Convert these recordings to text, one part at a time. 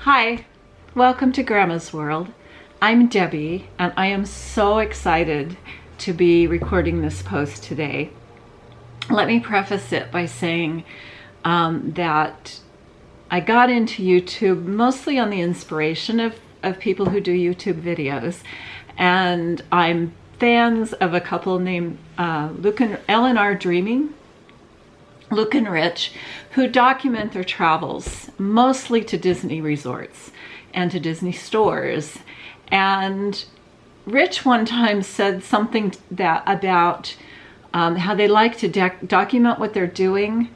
Hi, welcome to Grandma's World. I'm Debbie, and I am so excited to be recording this post today. Let me preface it by saying that I got into YouTube mostly on the inspiration of people who do YouTube videos, and I'm fans of a couple named L&R Dreaming, Luke and Rich, who document their travels mostly to Disney resorts and to Disney stores. And Rich one time said something about how they like to document what they're doing,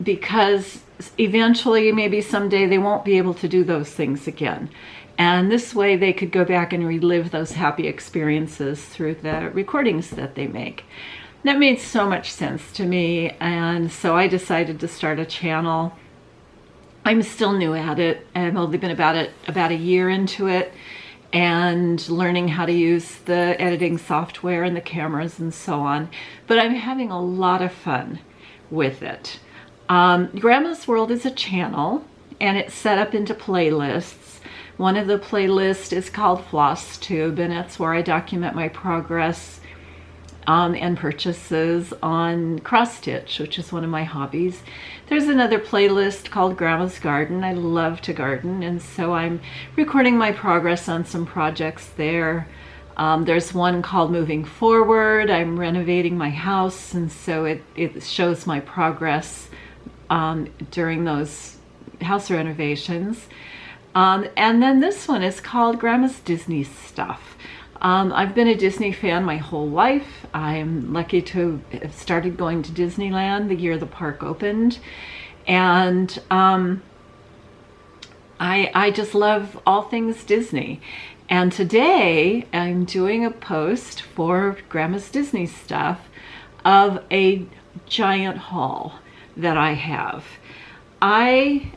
because eventually, maybe someday, they won't be able to do those things again. And this way they could go back and relive those happy experiences through the recordings that they make. That made so much sense to me, and so I decided to start a channel. I'm still new at it. I've only been about a year into it and learning how to use the editing software and the cameras and so on, but I'm having a lot of fun with it. Grandma's World is a channel, and it's set up into playlists. One of the playlists is called Floss Tube, and that's where I document my progress and purchases on cross stitch, which is one of my hobbies. There's another playlist called Grandma's Garden. I love to garden, and so I'm recording my progress on some projects there. There's one called Moving Forward. I'm renovating my house, and so it shows my progress during those house renovations. And then this one is called Grandma's Disney Stuff. I've been a Disney fan my whole life. I'm lucky to have started going to Disneyland the year the park opened. And I just love all things Disney. And today I'm doing a post for Grandma's Disney Stuff of a giant haul that I have. I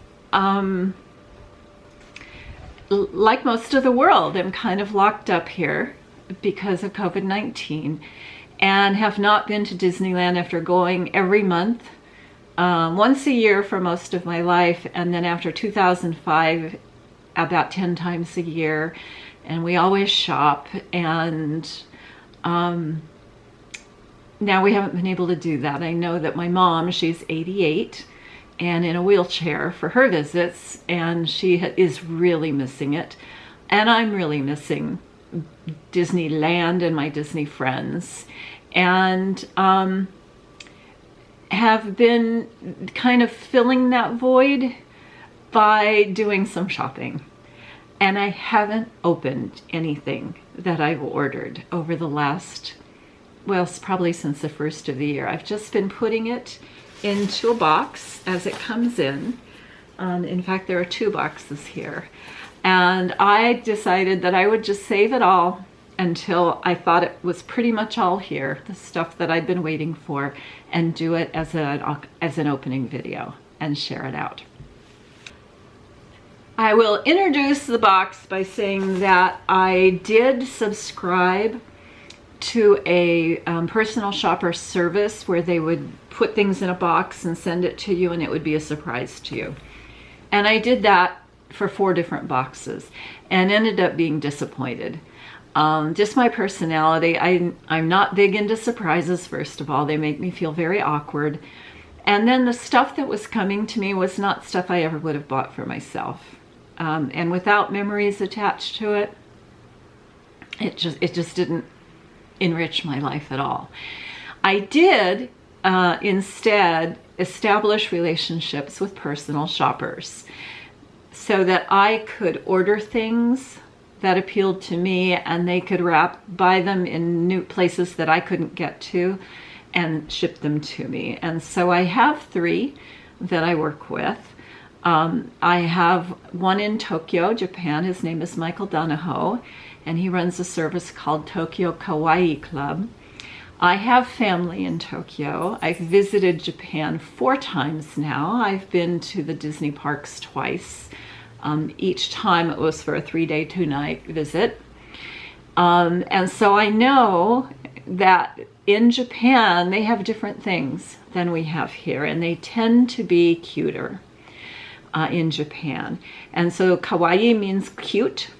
like most of the world, I'm kind of locked up here because of COVID-19 and have not been to Disneyland after going every month, once a year for most of my life, and then after 2005, about 10 times a year. And we always shop, and now we haven't been able to do that. I know that my mom, she's 88, and in a wheelchair for her visits, and she is really missing it. And I'm really missing Disneyland and my Disney friends, and have been kind of filling that void by doing some shopping. And I haven't opened anything that I've ordered over the last, well, probably since the first of the year. I've just been putting it into a box as it comes in. In fact, there are 2 boxes here. And I decided that I would just save it all until I thought it was pretty much all here, the stuff that I'd been waiting for, and do it as an opening video and share it out. I will introduce the box by saying that I did subscribe to a personal shopper service where they would put things in a box and send it to you, and it would be a surprise to you. And I did that for 4 different boxes and ended up being disappointed. Just my personality, I'm not big into surprises. First of all, they make me feel very awkward. And then the stuff that was coming to me was not stuff I ever would have bought for myself. And without memories attached to it, it just didn't enrich my life at all. I did instead establish relationships with personal shoppers so that I could order things that appealed to me, and they could buy them in new places that I couldn't get to and ship them to me. And so I have 3 that I work with. I have one in Tokyo, Japan. His name is Michael Donahoe, and he runs a service called Tokyo Kawaii Club. I have family in Tokyo. I've visited Japan 4 times now. I've been to the Disney parks twice. Each time it was for a 3-day, 2-night visit. And so I know that in Japan, they have different things than we have here, and they tend to be cuter. in Japan. And so kawaii means cute.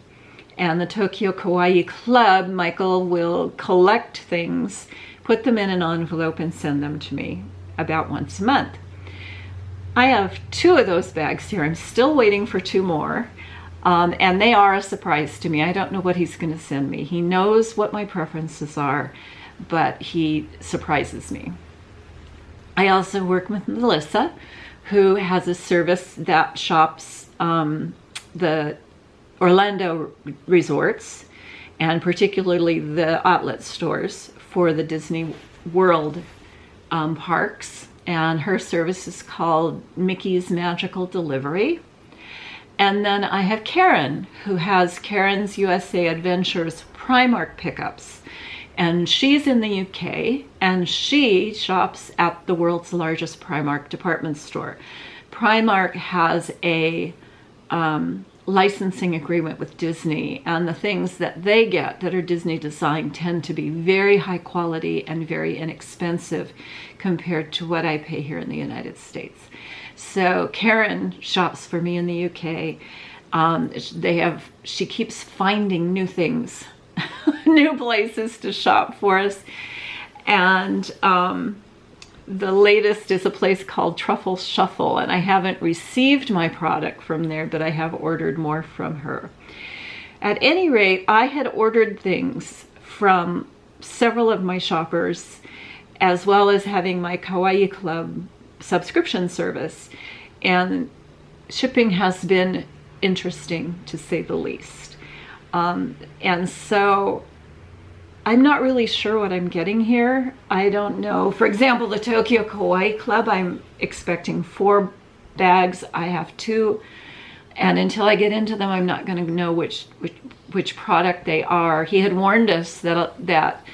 And the Tokyo Kawaii Club, Michael will collect things, put them in an envelope, and send them to me about once a month. I have 2 of those bags here. I'm still waiting for 2 more. And they are a surprise to me. I don't know what he's going to send me. He knows what my preferences are, but he surprises me. I also work with Melissa, who has a service that shops the Orlando resorts, and particularly the outlet stores for the Disney World parks. And her service is called Mickey's Magical Delivery. And then I have Karen, who has Karen's USA Adventures Primark pickups. And she's in the UK, and she shops at the world's largest Primark department store. Primark has a licensing agreement with Disney, and the things that they get that are Disney designed tend to be very high quality and very inexpensive compared to what I pay here in the United States. So Karen shops for me in the UK. She keeps finding new things, new places to shop for us. And the latest is a place called Truffle Shuffle, and I haven't received my product from there, but I have ordered more from her. At any rate, I had ordered things from several of my shoppers, as well as having my Kawaii Club subscription service, and shipping has been interesting, to say the least. And so I'm not really sure what I'm getting here. I don't know. For example, the Tokyo Kawaii Club, I'm expecting 4 bags. I have 2, and until I get into them, I'm not going to know which product they are. He had warned us that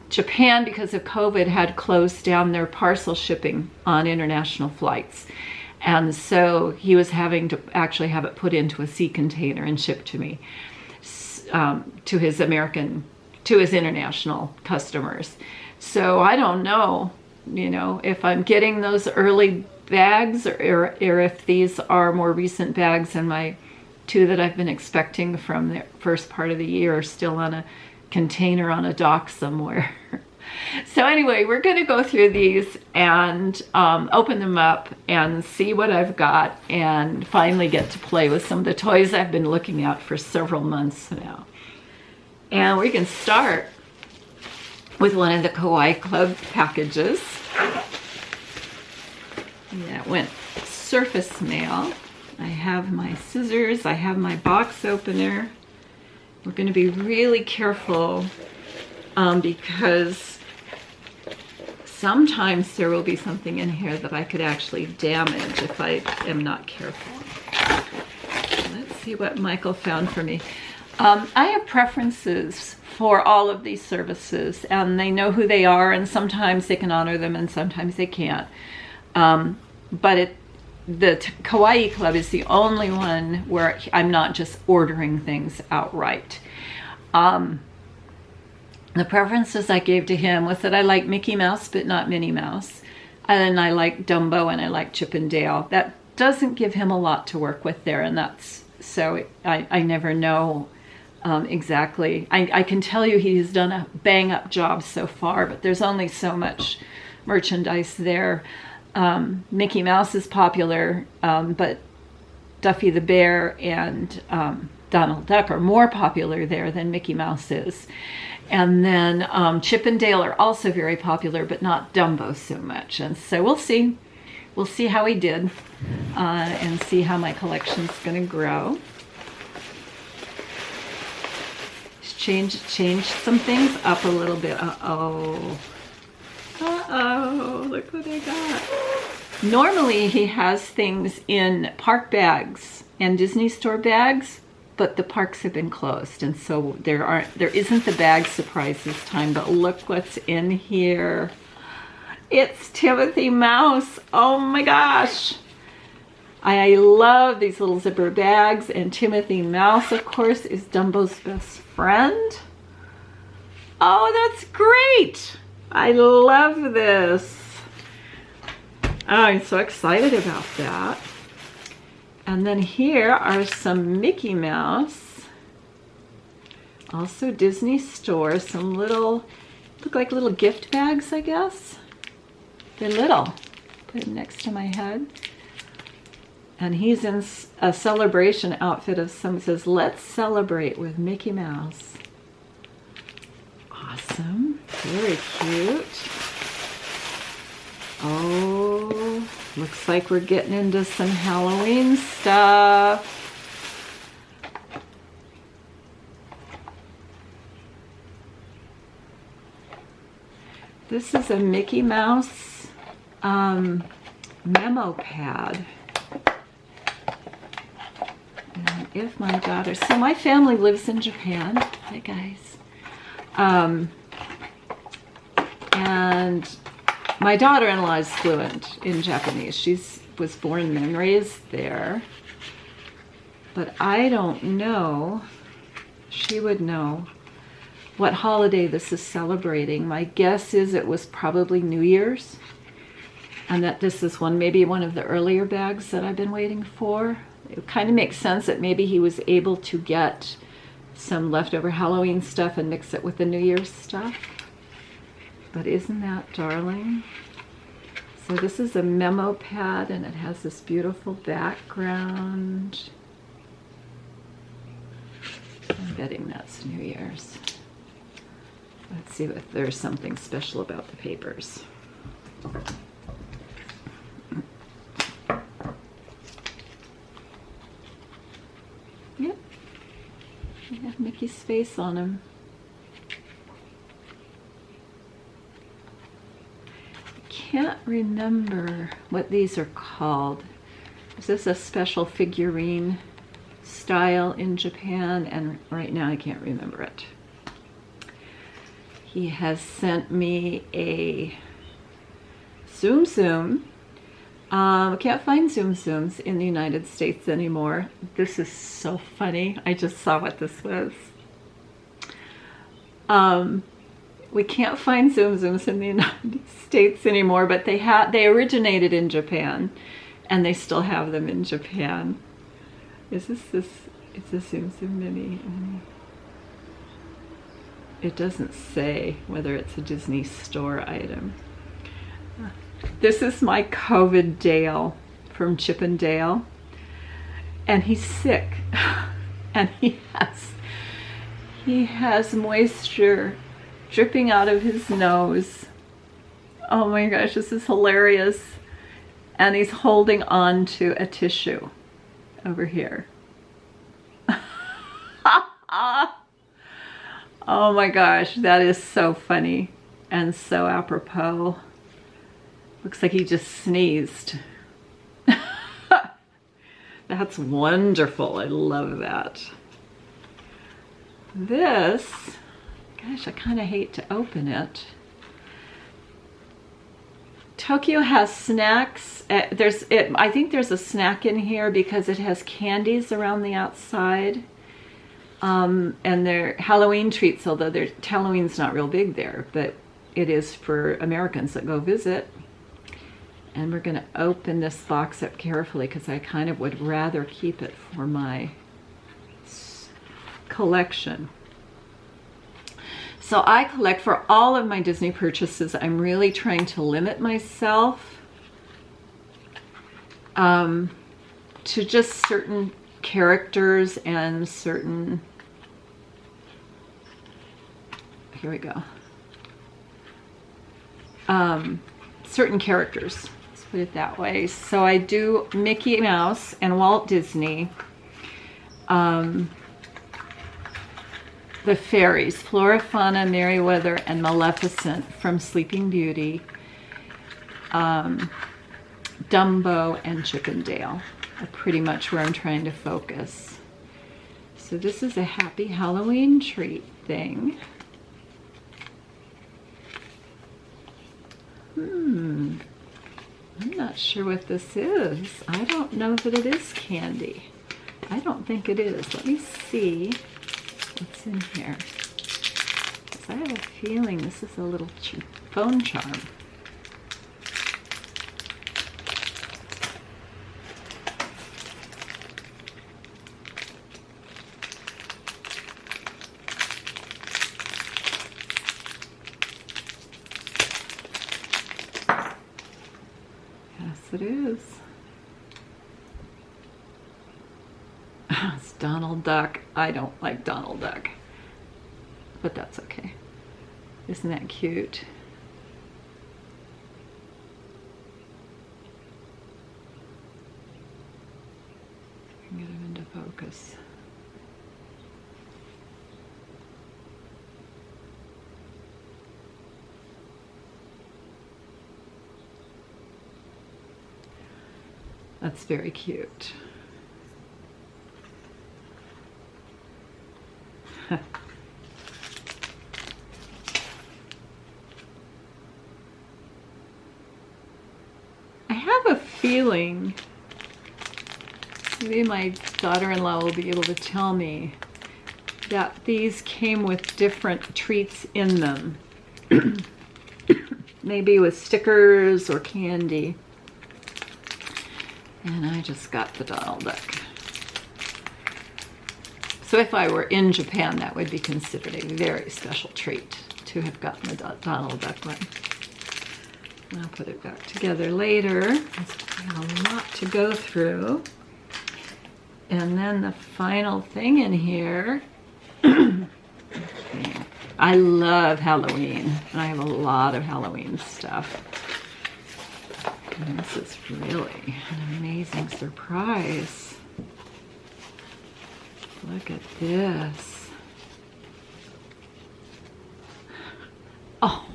Japan, because of COVID, had closed down their parcel shipping on international flights. And so he was having to actually have it put into a sea container and shipped to me, to his international customers. So I don't know, if I'm getting those early bags or if these are more recent bags, and my 2 that I've been expecting from the first part of the year are still on a container on a dock somewhere. So anyway, we're going to go through these and open them up and see what I've got, and finally get to play with some of the toys I've been looking at for several months now. And we can start with one of the Kawaii Club packages. That went surface mail. I have my scissors, I have my box opener. We're going to be really careful because sometimes there will be something in here that I could actually damage if I am not careful. Let's see what Michael found for me. I have preferences for all of these services, and they know who they are, and sometimes they can honor them and sometimes they can't. But the Kawaii Club is the only one where I'm not just ordering things outright. The preferences I gave to him was that I like Mickey Mouse but not Minnie Mouse, and I like Dumbo, and I like Chip and Dale. That doesn't give him a lot to work with there, and that's so I never know exactly. I can tell you he's done a bang up job so far, but there's only so much merchandise there. Mickey Mouse is popular, but Duffy the Bear and Donald Duck are more popular there than Mickey Mouse is. And then Chip and Dale are also very popular, but not Dumbo so much. And so we'll see. We'll see how he did and see how my collection's going to grow. Change some things up a little bit. Uh-oh, look what I got. Normally he has things in park bags and Disney store bags, but the parks have been closed, and so there isn't the bag surprise this time. But look what's in here. It's Timothy Mouse. Oh my gosh. I love these little zipper bags, and Timothy Mouse, of course, is Dumbo's best friend. Oh, that's great. I love this. Oh, I'm so excited about that. And then here are some Mickey Mouse, also Disney Store, some little, look like little gift bags, I guess. They're little. Put them next to my head. And he's in a celebration outfit of some, says, let's celebrate with Mickey Mouse. Awesome, very cute. Oh, looks like we're getting into some Halloween stuff. This is a Mickey Mouse memo pad. And if my daughter, so my family lives in Japan. Hi guys. And my daughter-in-law is fluent in Japanese. She was born and raised there. But I don't know, she would know what holiday this is celebrating. My guess is it was probably New Year's. And that this is maybe one of the earlier bags that I've been waiting for. It kind of makes sense that maybe he was able to get some leftover Halloween stuff and mix it with the New Year's stuff. But isn't that darling? So this is a memo pad and it has this beautiful background. I'm betting that's New Year's. Let's see if there's something special about the papers. Yep, they have Mickey's face on them. Can't remember what these are called. Is this a special figurine style in Japan? And right now I can't remember it. He has sent me a Tsum Tsum. I can't find Tsum Tsums in the United States anymore. This is so funny. I just saw what this was. We can't find Tsum Tsums in the United States anymore, but they originated in Japan, and they still have them in Japan. Is this? It's a Tsum Tsum mini. It doesn't say whether it's a Disney Store item. This is my COVID Dale from Chip and Dale, and he's sick, and he has moisture dripping out of his nose. Oh my gosh, this is hilarious. And he's holding on to a tissue over here. Oh my gosh, that is so funny and so apropos. Looks like he just sneezed. That's wonderful. I love that. This, gosh, I kind of hate to open it. Tokyo has snacks. I think there's a snack in here because it has candies around the outside. And they're Halloween treats, although Halloween's not real big there, but it is for Americans that go visit. And we're going to open this box up carefully because I kind of would rather keep it for my collection. So I collect for all of my Disney purchases. I'm really trying to limit myself to just certain characters and certain, here we go, certain characters, let's put it that way. So I do Mickey Mouse and Walt Disney, the fairies, Flora, Fauna, Merryweather, and Maleficent from Sleeping Beauty, Dumbo, and Chip and Dale are pretty much where I'm trying to focus. So this is a Happy Halloween treat thing. I'm not sure what this is. I don't know that it is candy. I don't think it is. Let me see what's in here. 'Cause I have a feeling this is a little phone charm. it is. It's Donald Duck. I don't like Donald Duck, but that's okay. Isn't that cute? Get him into focus. That's very cute. I have a feeling, maybe my daughter-in-law will be able to tell me, that these came with different treats in them. Maybe with stickers or candy. And I just got the Donald Duck. So if I were in Japan, that would be considered a very special treat to have gotten the Donald Duck one. I'll put it back together later. We have a lot to go through. And then the final thing in here, I love Halloween. I have a lot of Halloween stuff. And this is really an amazing surprise. Look at this. Oh.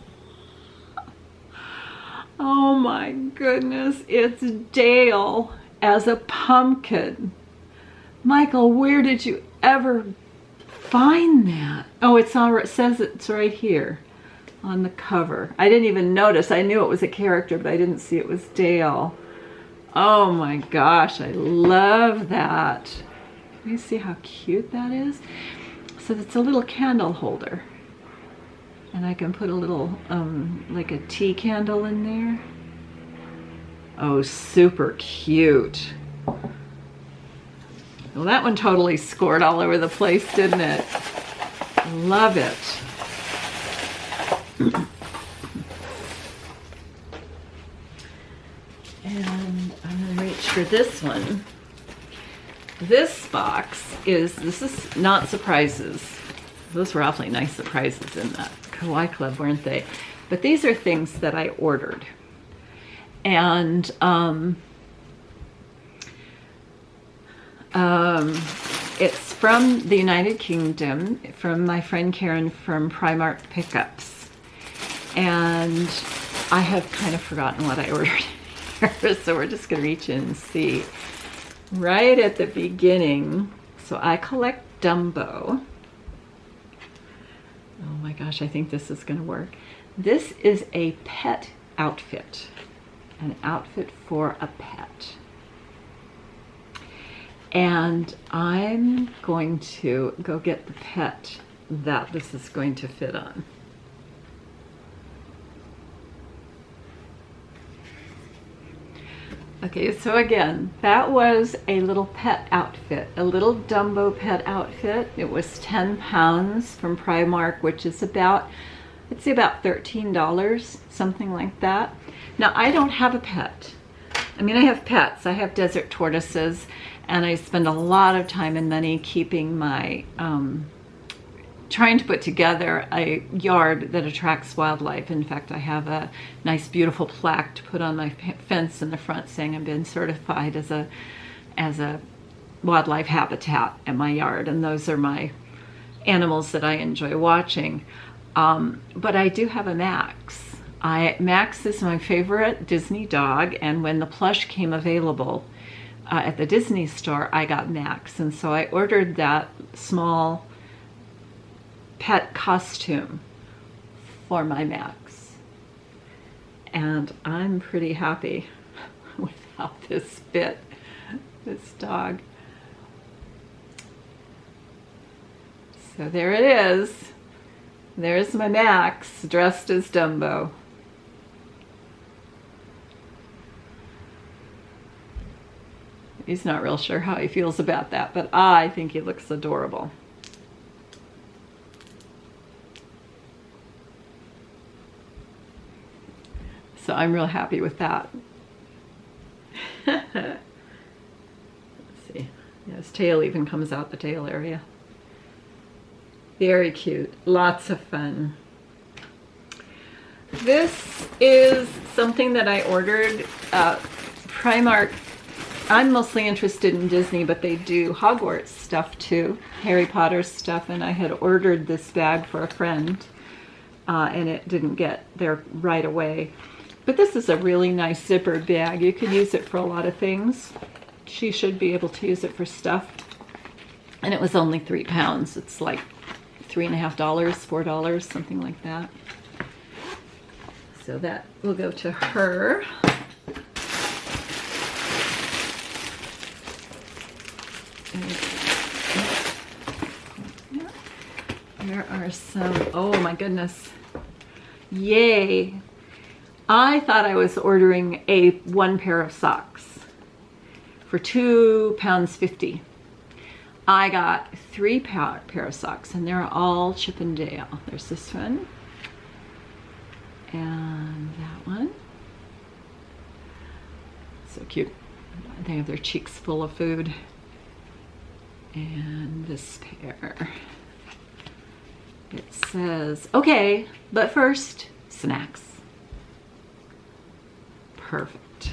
Oh my goodness, it's Dale as a pumpkin. Michael, where did you ever find that? Oh, it says it's right here on the cover. I didn't even notice. I knew it was a character, but I didn't see it was Dale. Oh my gosh, I love that. Let me see how cute that is. So it's a little candle holder. And I can put a little, like a tea candle in there. Oh, super cute. Well, that one totally scored all over the place, didn't it? Love it. And I'm going to reach for this one. This box this is not surprises. Those were awfully nice surprises in that Kawaii Club, weren't they? But these are things that I ordered. And it's from the United Kingdom, from my friend Karen from Primark Pickups. And I have kind of forgotten what I ordered here, so we're just going to reach in and see. Right at the beginning, so I collect Dumbo. Oh my gosh, I think this is going to work. This is a pet outfit, an outfit for a pet. And I'm going to go get the pet that this is going to fit on. Okay, so again, that was a little pet outfit, a little Dumbo pet outfit. It was 10 pounds from Primark, which is about, I'd say about $13, something like that. Now, I don't have a pet. I mean, I have pets. I have desert tortoises, and I spend a lot of time and money keeping my, trying to put together a yard that attracts wildlife. In fact, I have a nice, beautiful plaque to put on my fence in the front saying I've been certified as a wildlife habitat at my yard, and those are my animals that I enjoy watching. But I do have a Max. Max is my favorite Disney dog, and when the plush came available at the Disney store, I got Max, and so I ordered that small pet costume for my Max. And I'm pretty happy with how this fit, this dog. So there it is. There's my Max dressed as Dumbo. He's not real sure how he feels about that, but I think he looks adorable. So I'm real happy with that. Let's see. Yeah, his tail even comes out the tail area. Very cute. Lots of fun. This is something that I ordered at Primark. I'm mostly interested in Disney, but they do Hogwarts stuff too, Harry Potter stuff, and I had ordered this bag for a friend, and it didn't get there right away. But this is a really nice zippered bag. You could use it for a lot of things. She should be able to use it for stuff. And it was only £3. It's like $3.50, $4, something like that. So that will go to her. There are some, oh my goodness. Yay. I thought I was ordering one pair of socks for £2.50. I got 3 pair of socks, and they're all Chip and Dale. There's this one. And that one. So cute. They have their cheeks full of food. And this pair. It says, okay, but first, snacks. Perfect.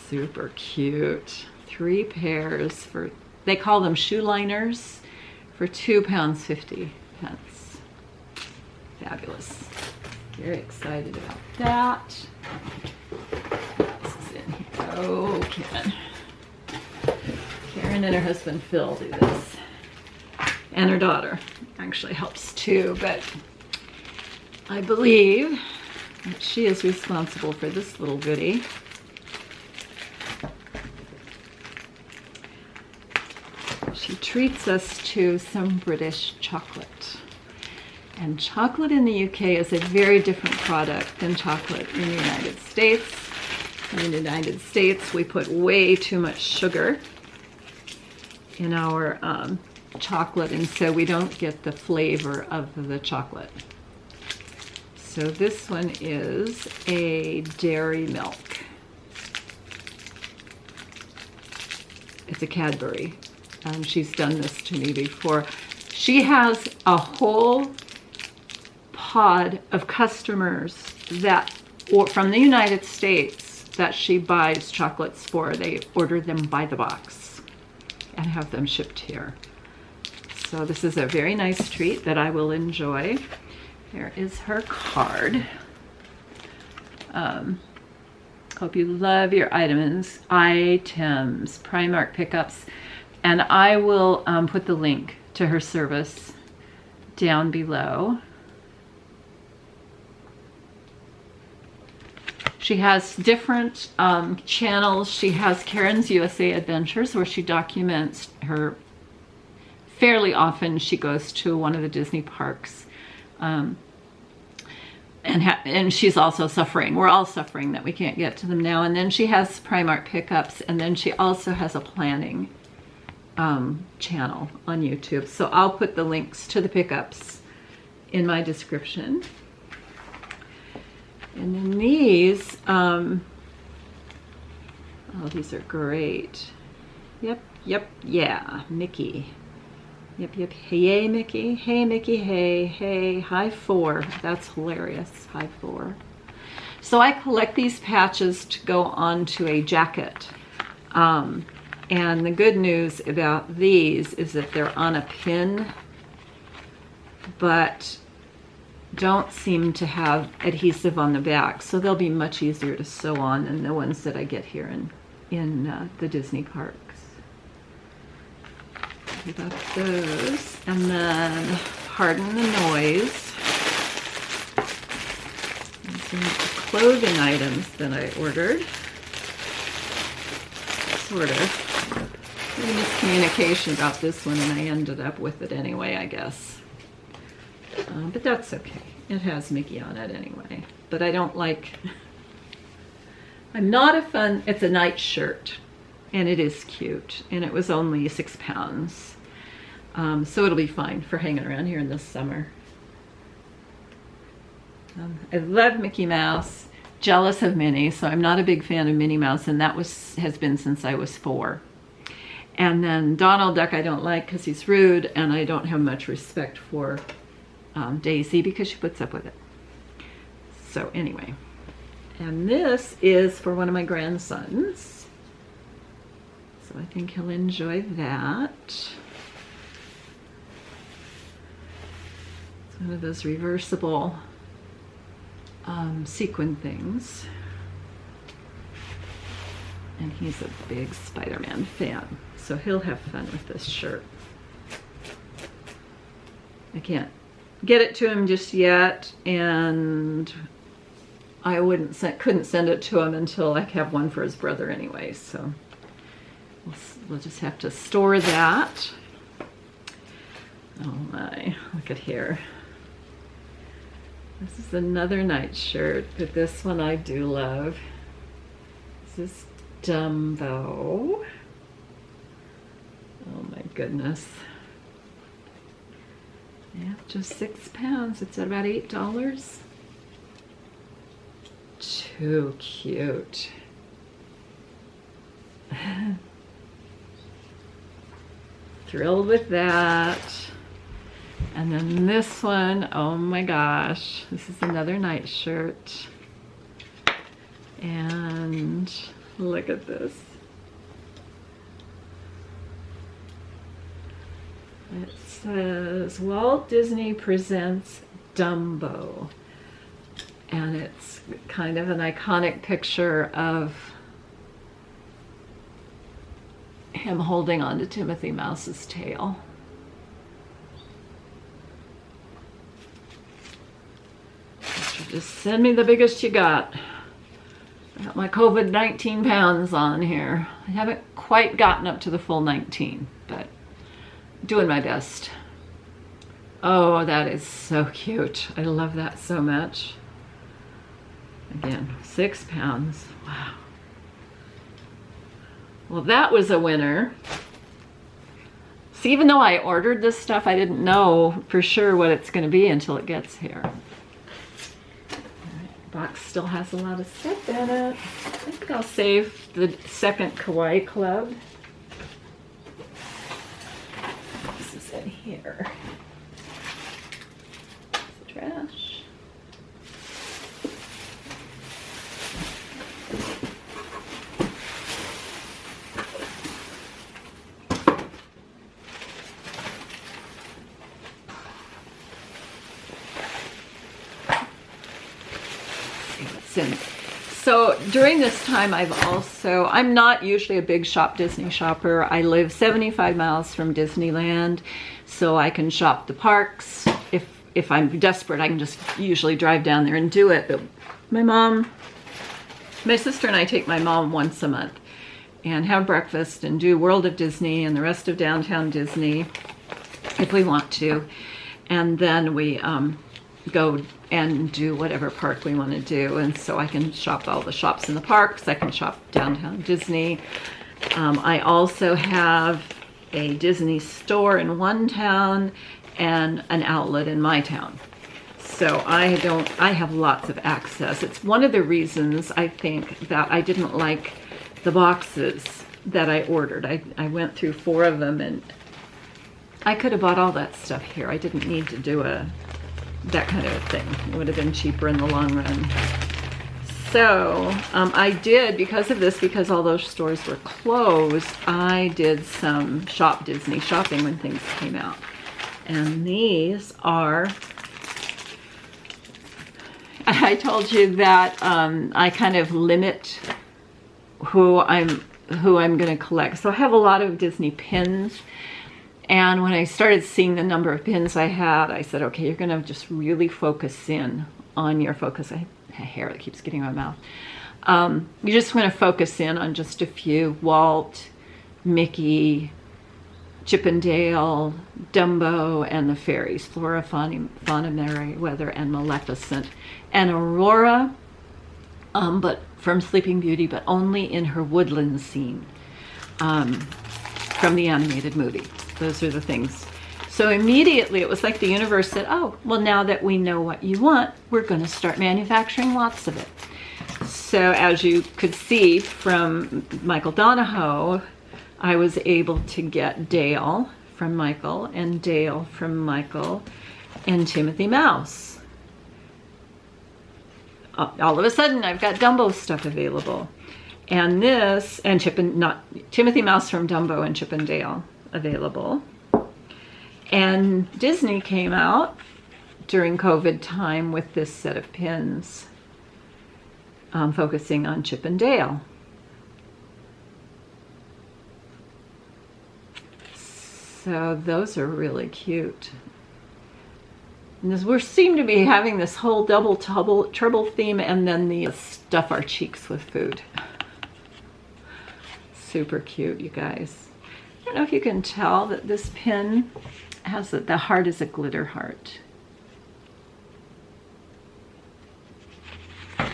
Super cute. 3 pairs for, they call them shoe liners, for £2.50. Fabulous. Very excited about that. This is in here. Oh, Karen. Karen and her husband Phil do this. And her daughter actually helps too, but I believe that she is responsible for this little goodie. She treats us to some British chocolate. And chocolate in the UK is a very different product than chocolate in the United States. In the United States, we put way too much sugar in our chocolate, and so we don't get the flavor of the chocolate. So this one is a dairy milk. It's a Cadbury. She's done this to me before. She has a whole pod of customers that, or from the United States, that she buys chocolates for. They order them by the box and have them shipped here. So this is a very nice treat that I will enjoy. There is her card. Hope you love your items, Primark pickups, and I will put the link to her service down below. She has different channels. She has Karen's USA Adventures, where she documents her. Fairly often she goes to one of the Disney parks, and she's also suffering. We're all suffering that we can't get to them now. And then she has Primark pickups, and then she also has a planning channel on YouTube. So I'll put the links to the pickups in my description. And then these, oh, these are great. Yep, yeah, Mickey. Yep, hey Mickey, hey, high 4. That's hilarious, high 4. So I collect these patches to go onto a jacket. And the good news about these is that they're on a pin, but don't seem to have adhesive on the back, so they'll be much easier to sew on than the ones that I get here in the Disney parks. We got those, and then pardon the noise. And some clothing items that I ordered. Sort of. There was miscommunication about this one, and I ended up with it anyway, I guess. But that's okay. It has Mickey on it anyway. But I don't like... I'm not a fan... It's a night shirt. And it is cute. And it was only £6. So it'll be fine for hanging around here in the summer. I love Mickey Mouse. jealous of Minnie, so I'm not a big fan of Minnie Mouse, and that has been since I was 4. And then Donald Duck I don't like because he's rude, and I don't have much respect for Daisy because she puts up with it. So anyway, and this is for one of my grandsons. So I think he'll enjoy that. It's one of those reversible sequin things. And he's a big Spider-Man fan, so he'll have fun with this shirt. I can't get it to him just yet, and I couldn't send it to him until I have one for his brother anyway, so we'll just have to store that. Oh my, look at here. This is another nightshirt, but this one I do love. This is Dumbo. Oh my goodness. Yeah, just £6. It's at about $8. Too cute. Thrilled with that. And then this one, oh my gosh, this is another nightshirt. And look at this. It says Walt Disney Presents Dumbo. And it's kind of an iconic picture of him holding on to Timothy Mouse's tail. Just send me the biggest you got. I got my COVID-19 pounds on here. I haven't quite gotten up to the full 19, but doing my best. Oh, that is so cute. I love that so much. Again, £6. Wow. Well, that was a winner. See, even though I ordered this stuff, I didn't know for sure what it's going to be until it gets here. Box still has a lot of stuff in it. I think I'll save the second Kawaii Club. This is in here. It's trash. So during this time, I'm not usually a big Shop Disney shopper. I live 75 miles from Disneyland, so I can shop the parks. If I'm desperate, I can just usually drive down there and do it. But my sister and I take my mom once a month and have breakfast and do World of Disney and the rest of Downtown Disney if we want to. And then we go and do whatever park we want to do. And so I can shop all the shops in the parks. I can shop Downtown Disney. I also have a Disney store in one town and an outlet in my town. So I have lots of access. It's one of the reasons I think that I didn't like the boxes that I ordered. I went through 4 of them, and I could have bought all that stuff here. I didn't need to do that kind of a thing. It would have been cheaper in the long run. So I did, because of this, because all those stores were closed, I did some Shop Disney shopping when things came out. And these are, I told you that I kind of limit who I'm going to collect. So I have a lot of Disney pins. And when I started seeing the number of pins I had, I said, okay, you're going to just really focus in on your focus. I have hair that keeps getting in my mouth. You just want to focus in on just a few. Walt, Mickey, Chip and Dale, Dumbo, and the fairies. Flora, Fauna, Merryweather, and Maleficent. And Aurora, but from Sleeping Beauty, but only in her woodland scene from the animated movie. Those are the things. So immediately it was like the universe said, oh, well, now that we know what you want, we're going to start manufacturing lots of it. So as you could see from Michael Donahoe, I was able to get Dale from Michael and Dale from Michael and Timothy Mouse. All of a sudden I've got Dumbo stuff available. And this, and Timothy Mouse from Dumbo and Chip and Dale available. And Disney came out during COVID time with this set of pins, focusing on Chip and Dale. So those are really cute. And we seem to be having this whole double trouble theme, and then the stuff our cheeks with food. Super cute, you guys. I don't know if you can tell that this pin has the heart is a glitter heart. I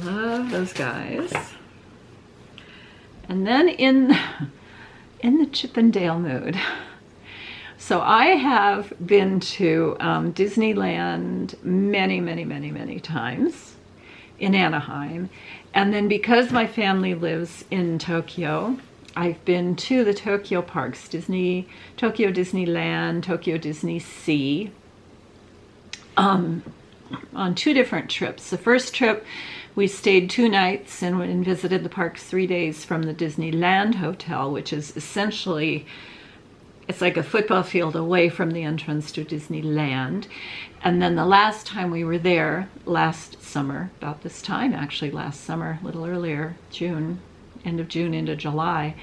love those guys. And then in the Chip and Dale mood. So I have been to Disneyland many times in Anaheim. And then because my family lives in Tokyo, I've been to the Tokyo parks, Tokyo Disneyland, Tokyo Disney Sea, on 2 different trips. The first trip, we stayed 2 nights and visited the parks 3 days from the Disneyland Hotel, which is essentially, it's like a football field away from the entrance to Disneyland. And then the last time we were there, last summer, about this time, actually last summer, a little earlier, June, end of June into July,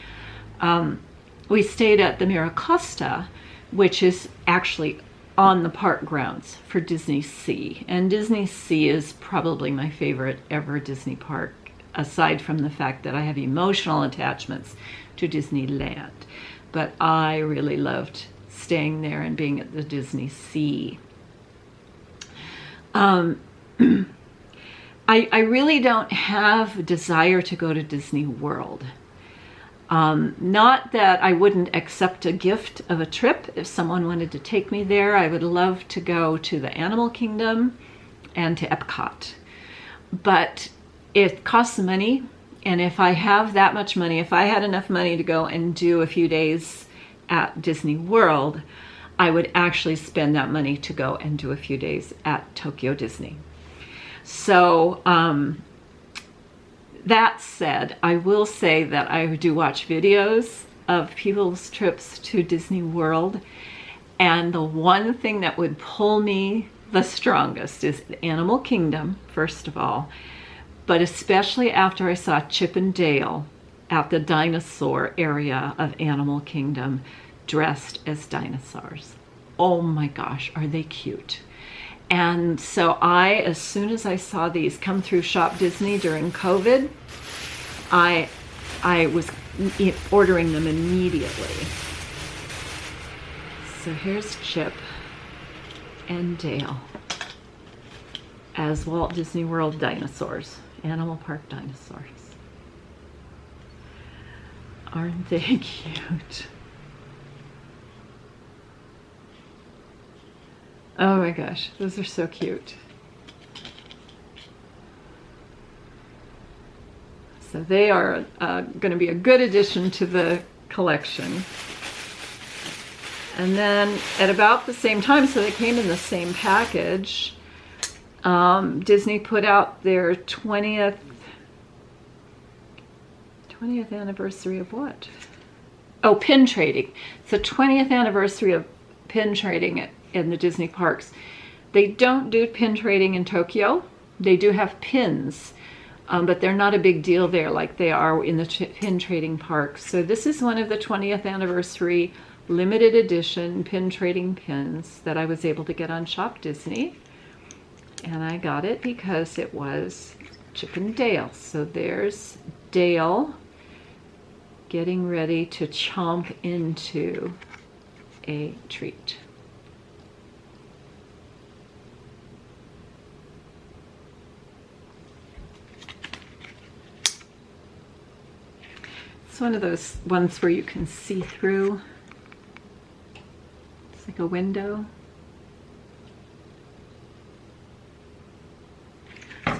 we stayed at the Miracosta, which is actually on the park grounds for Disney Sea. And Disney Sea is probably my favorite ever Disney park, aside from the fact that I have emotional attachments to Disneyland. But I really loved staying there and being at the Disney Sea. I really don't have a desire to go to Disney World. Not that I wouldn't accept a gift of a trip if someone wanted to take me there. I would love to go to the Animal Kingdom and to Epcot. But it costs money, and if I have that much money, if I had enough money to go and do a few days at Disney World, I would actually spend that money to go and do a few days at Tokyo Disney. So that said, I will say that I do watch videos of people's trips to Disney World, and the one thing that would pull me the strongest is the Animal Kingdom, first of all, but especially after I saw Chip and Dale at the dinosaur area of Animal Kingdom dressed as dinosaurs. Oh my gosh, are they cute? And so as soon as I saw these come through Shop Disney during COVID, I was ordering them immediately. So here's Chip and Dale as Walt Disney World dinosaurs, Animal Park dinosaurs. Aren't they cute? Oh my gosh, those are so cute. So they are going to be a good addition to the collection. And then at about the same time, so they came in the same package, Disney put out their 20th anniversary of what? Oh, pin trading. It's the 20th anniversary of pin trading in the Disney parks. They don't do pin trading in Tokyo. They do have pins, but they're not a big deal there like they are in the pin trading parks. So this is one of the 20th anniversary limited edition pin trading pins that I was able to get on Shop Disney. And I got it because it was Chip and Dale. So there's Dale getting ready to chomp into a treat. It's one of those ones where you can see through. It's like a window.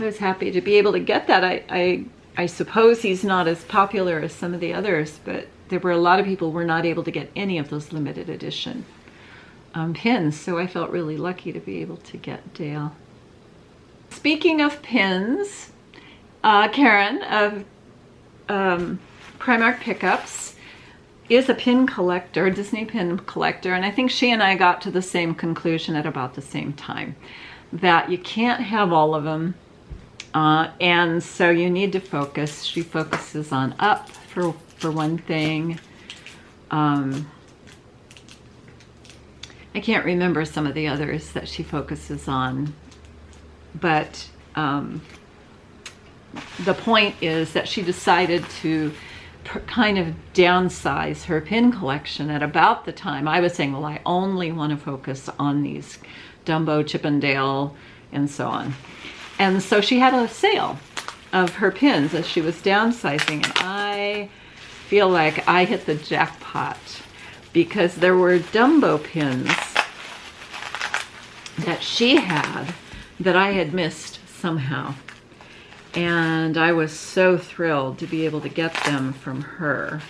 I was happy to be able to get that. I suppose he's not as popular as some of the others, but there were a lot of people who were not able to get any of those limited edition pins, so I felt really lucky to be able to get Dale. Speaking of pins, Karen of Primark Pickups is a pin collector, Disney pin collector, and I think she and I got to the same conclusion at about the same time, that you can't have all of them, and so you need to focus. She focuses on Up for one thing. I can't remember some of the others that she focuses on, but the point is that she decided to kind of downsize her pin collection at about the time I was saying, well, I only want to focus on these Dumbo, Chip and Dale, and so on. And so she had a sale of her pins as she was downsizing, and I feel like I hit the jackpot, because there were Dumbo pins that she had that I had missed somehow. And I was so thrilled to be able to get them from her.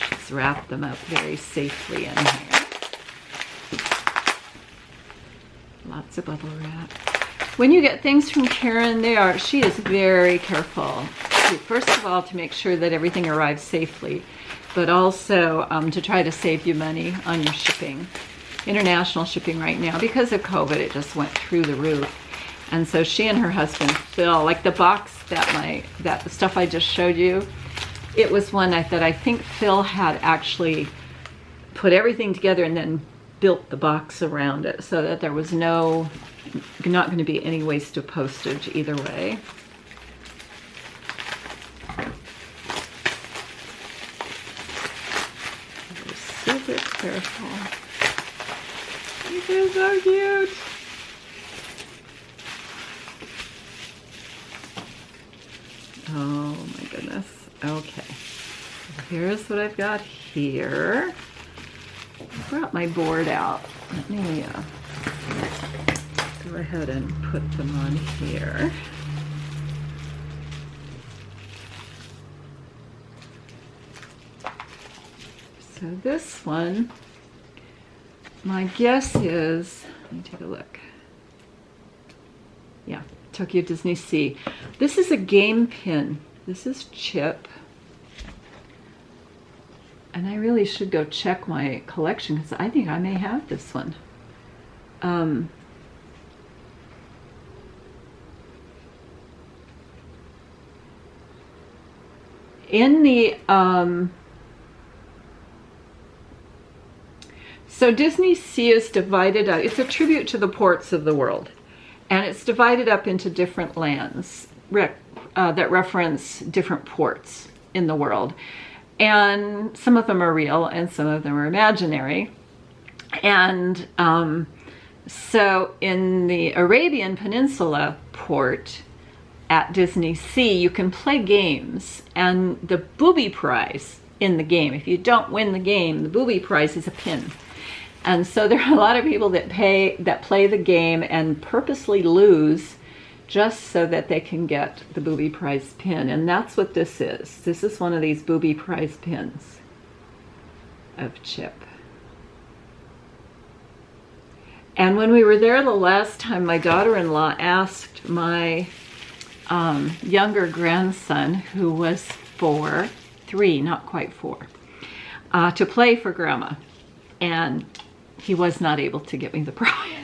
Just wrap them up very safely in here. Lots of bubble wrap. When you get things from Karen, she is very careful. First of all, to make sure that everything arrives safely, but also to try to save you money on your shipping. International shipping right now, because of COVID, it just went through the roof. And so she and her husband Phil, like the box that the stuff I just showed you, it was one that I think Phil had actually put everything together and then built the box around it, so that there was not going to be any waste of postage either way. Super careful. These are so cute. Oh my goodness. Okay. Here's what I've got here. I brought my board out. Let me go ahead and put them on here. So this one, my guess is, let me take a look. Yeah, Tokyo Disney Sea. This is a game pin. This is Chip. And I really should go check my collection, because I think I may have this one. In the so Disney Sea is divided up. It's a tribute to the ports of the world, and it's divided up into different lands that reference different ports in the world. And some of them are real and some of them are imaginary. And so in the Arabian Peninsula port at Disney Sea, you can play games, and the booby prize in the game, if you don't win the game, the booby prize is a pin. And so there are a lot of people that play the game and purposely lose just so that they can get the booby prize pin. And that's what this is. This is one of these booby prize pins of Chip. And when we were there the last time, my daughter-in-law asked my younger grandson, who was 3, not quite 4, to play for Gramma. And he was not able to get me the prize.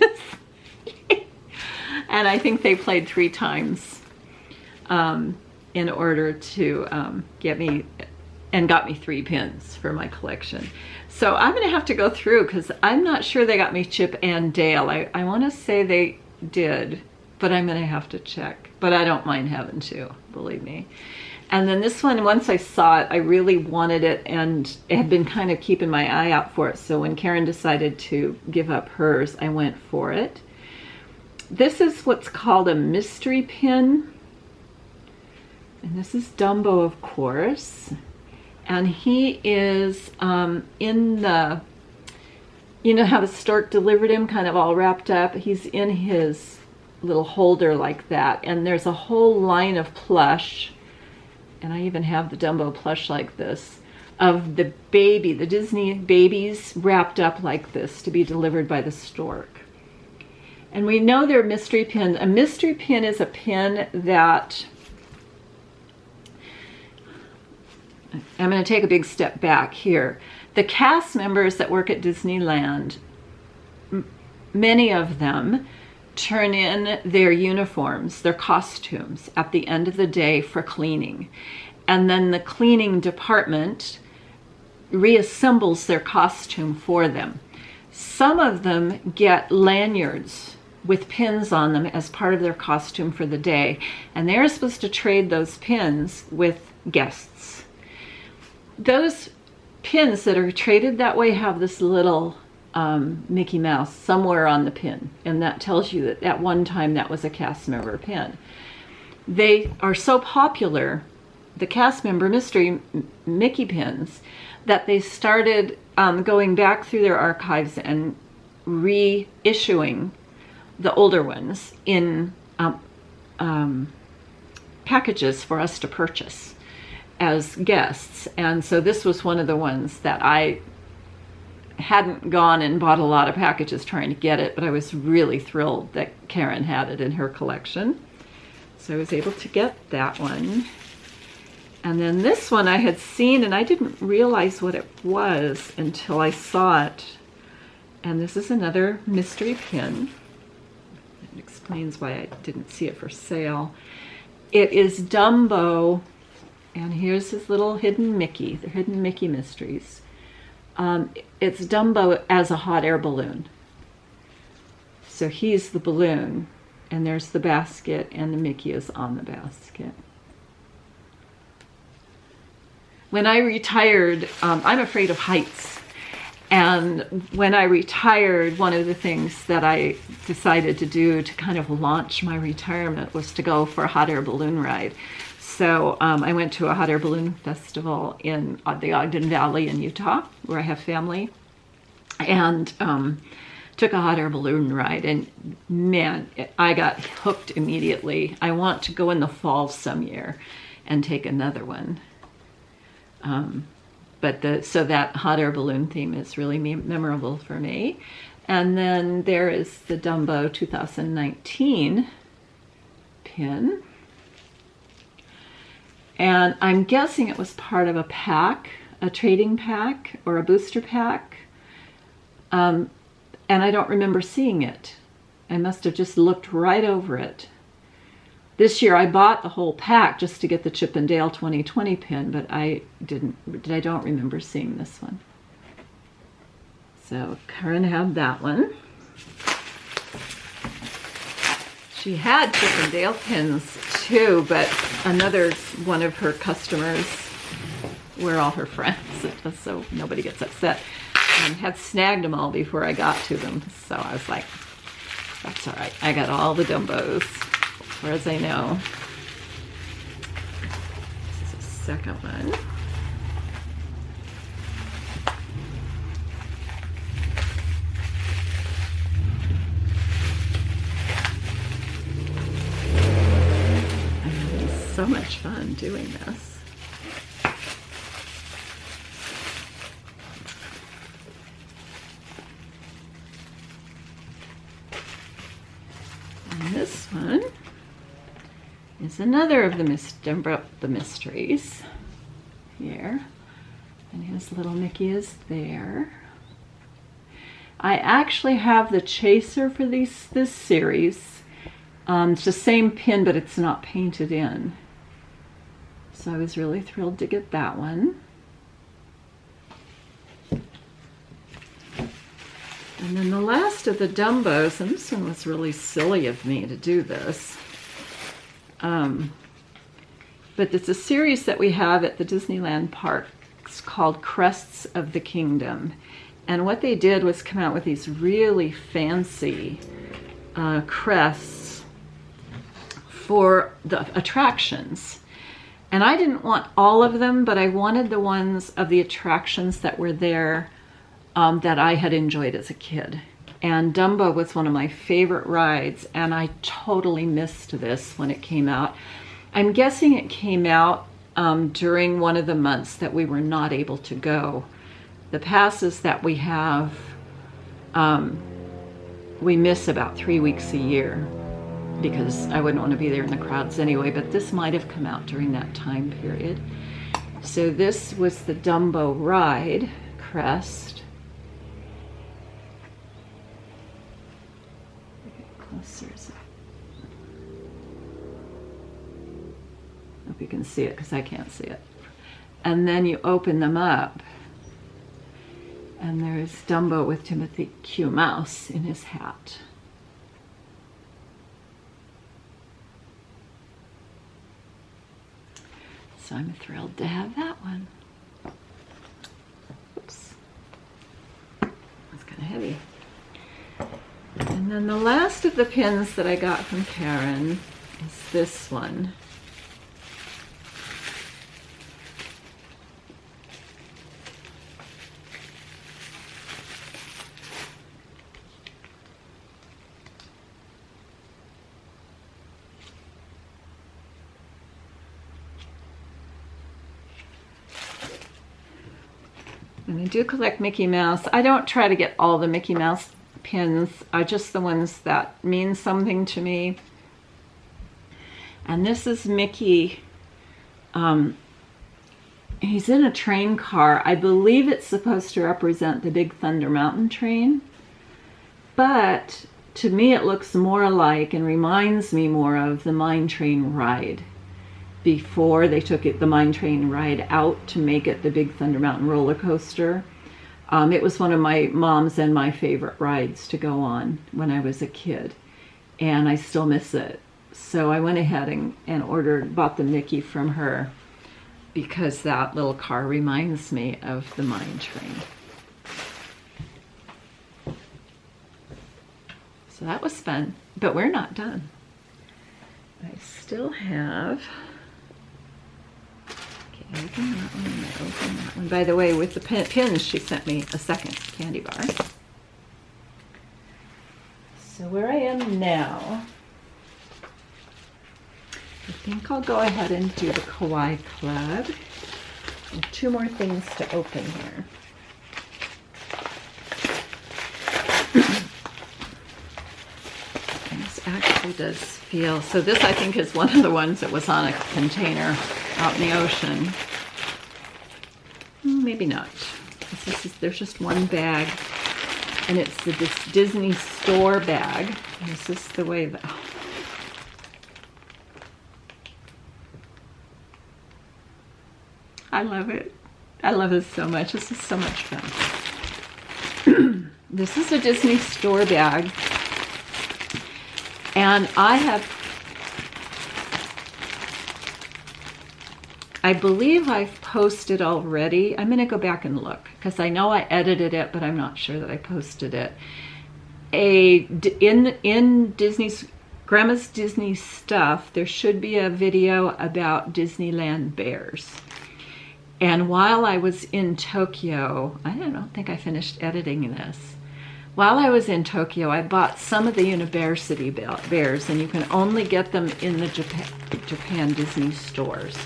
And I think they played 3 times in order to get me, and got me 3 pins for my collection. So I'm gonna have to go through, because I'm not sure they got me Chip and Dale. I wanna say they did, but I'm gonna have to check. But I don't mind having 2, believe me. And then this one, once I saw it, I really wanted it and had been kind of keeping my eye out for it. So when Karen decided to give up hers, I went for it. This is what's called a mystery pin. And this is Dumbo, of course. And he is in the You know how the stork delivered him, kind of all wrapped up? He's in his little holder like that, and there's a whole line of plush, and I even have the Dumbo plush like this, of the baby, the Disney babies wrapped up like this to be delivered by the stork. And we know they're mystery pins. A mystery pin is a pin that, I'm going to take a big step back here. The cast members that work at Disneyland, many of them turn in their uniforms, their costumes, at the end of the day for cleaning. And then the cleaning department reassembles their costume for them. Some of them get lanyards with pins on them as part of their costume for the day, and they're supposed to trade those pins with guests. Those pins that are traded that way have this little Mickey Mouse somewhere on the pin, and that tells you that at one time that was a cast member pin. They are so popular, the cast member mystery Mickey pins, that they started going back through their archives and reissuing the older ones in packages for us to purchase as guests. And so this was one of the ones that I hadn't gone and bought a lot of packages trying to get it, but I was really thrilled that Karen had it in her collection. So I was able to get that one. And then this one I had seen, and I didn't realize what it was until I saw it. And this is another mystery pin. It explains why I didn't see it for sale. It is Dumbo, and here's his little hidden Mickey, the hidden Mickey mysteries. It's Dumbo as a hot air balloon. So he's the balloon, and there's the basket, and the Mickey is on the basket. When I retired, I'm afraid of heights. And when I retired, one of the things that I decided to do to kind of launch my retirement was to go for a hot air balloon ride. So I went to a hot air balloon festival in the Ogden Valley in Utah, where I have family, and took a hot air balloon ride. And man, I got hooked immediately. I want to go in the fall some year and take another one. So that hot air balloon theme is really memorable for me. And then there is the Dumbo 2019 pin. And I'm guessing it was part of a pack, a trading pack or a booster pack. And I don't remember seeing it. I must have just looked right over it. This year I bought the whole pack just to get the Chip and Dale 2020 pin, but I don't remember seeing this one. So Karen had that one. She had Chip and Dale pins too, but another one of her customers, we're all her friends, just so nobody gets upset, and had snagged them all before I got to them. So I was like, that's all right. I got all the Dumbos, as far as I know. This is the second one. So much fun doing this. And this one is another of the mysteries here. And his little Mickey is there. I actually have the chaser for this series. It's the same pin, but it's not painted in. So I was really thrilled to get that one. And then the last of the Dumbos, and this one was really silly of me to do this. But it's a series that we have at the Disneyland parks called Crests of the Kingdom. And what they did was come out with these really fancy crests for the attractions. And I didn't want all of them, but I wanted the ones of the attractions that were there that I had enjoyed as a kid. And Dumbo was one of my favorite rides, and I totally missed this when it came out. I'm guessing it came out during one of the months that we were not able to go. The passes that we have, we miss about 3 weeks a year because I wouldn't want to be there in the crowds anyway, but this might have come out during that time period. So this was the Dumbo ride, crest. Closer. Hope you can see it because I can't see it. And then you open them up, and there's Dumbo with Timothy Q. Mouse in his hat. So I'm thrilled to have that one. Oops. That's kind of heavy. And then the last of the pins that I got from Karen is this one. And I do collect Mickey Mouse. I don't try to get all the Mickey Mouse pins, just the ones that mean something to me. And this is Mickey. He's in a train car. I believe it's supposed to represent the Big Thunder Mountain train. But to me it looks more like and reminds me more of the Mine Train ride. Before they took the Mine Train ride out to make it the Big Thunder Mountain roller coaster. It was one of my mom's and my favorite rides to go on when I was a kid, and I still miss it. So I went ahead and bought the Mickey from her because that little car reminds me of the Mine Train. So that was fun, but we're not done. I still have... Open that one, open that one. By the way, with the pins, she sent me a second candy bar. So where I am now, I think I'll go ahead and do the Kawaii Club. And 2 more things to open here. And this actually does feel, so this I think is one of the ones that was on a container out in the ocean. Maybe not. There's just one bag, and it's the Disney store bag. This is the way that... Oh. I love it. I love this so much. This is so much fun. This is a Disney store bag, and I believe I've posted already. I'm going to go back and look because I know I edited it, but I'm not sure that I posted it. In Gramma's Disney Stuff, there should be a video about Disneyland bears. And while I was in Tokyo, I don't think I finished editing this. While I was in Tokyo, I bought some of the University bears, and you can only get them in the Japan Disney stores.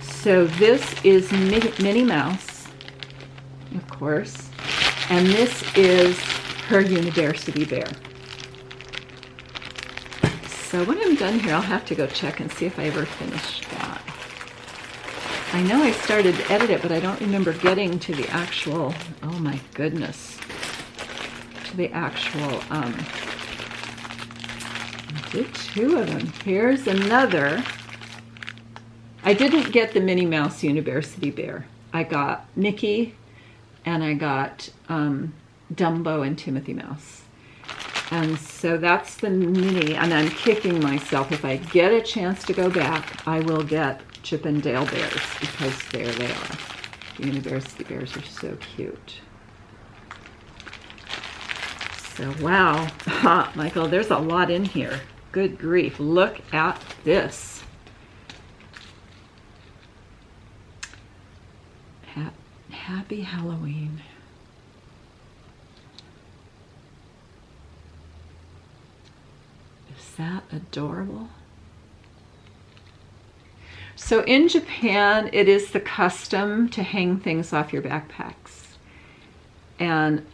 So this is Minnie Mouse, of course, and this is her University bear. So when I'm done here, I'll have to go check and see if I ever finished that. I know I started to edit it, but I don't remember getting to the actual, oh my goodness, to the actual, I did 2 of them. Here's another. I didn't get the Minnie Mouse University bear. I got Mickey, and I got Dumbo and Timothy Mouse. And so that's the mini, and I'm kicking myself. If I get a chance to go back, I will get Chip and Dale bears, because there they are. The University bears are so cute. So wow, Michael, there's a lot in here. Good grief, look at this. Happy Halloween. that adorable? So in Japan, it is the custom to hang things off your backpacks. And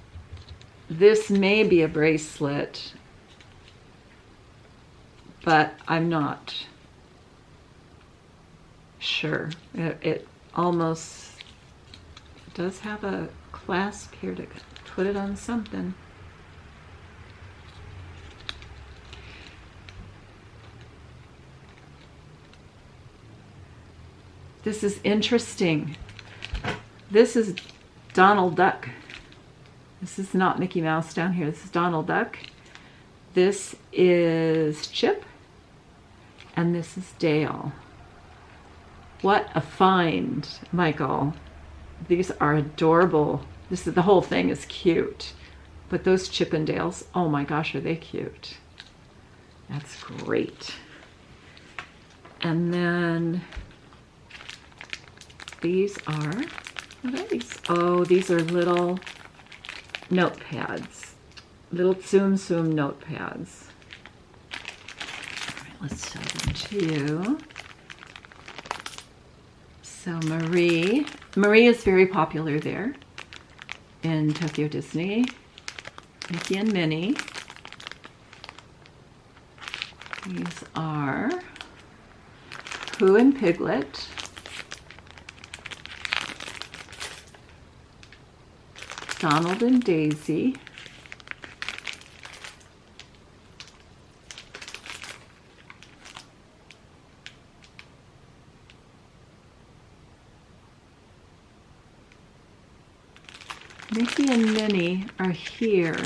this may be a bracelet, but I'm not sure. It almost does have a clasp here to put it on something. This is interesting. This is Donald Duck. This is not Mickey Mouse down here. This is Donald Duck. This is Chip. And this is Dale. What a find, Michael. These are adorable. The whole thing is cute. But those Chip and Dales, oh my gosh, are they cute. That's great. And then these are, what are these? Oh, these are little notepads. Little Tsum Tsum notepads. All right, let's show them to you. So Marie is very popular there in Tokyo Disney. Mickey and Minnie. These are Pooh and Piglet. Donald and Daisy. Mickey and Minnie are here.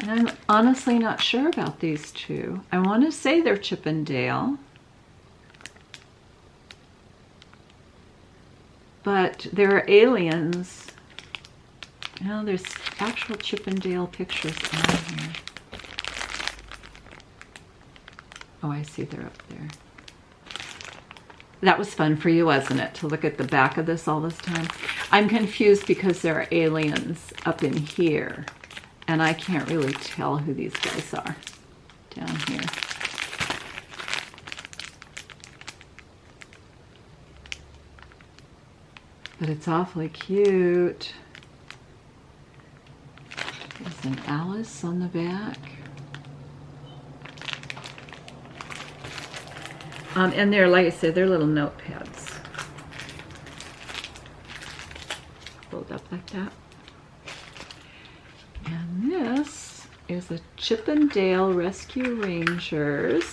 And I'm honestly not sure about these two. I want to say they're Chip and Dale. But there are aliens. You know, there's actual Chip and Dale pictures on here. Oh, I see they're up there. That was fun for you, wasn't it, to look at the back of this all this time? I'm confused because there are aliens up in here, and I can't really tell who these guys are down here. But it's awfully cute. There's an Alice on the back. And they're, like I said, they're little notepads. Fold up like that. And this is a Chip and Dale Rescue Rangers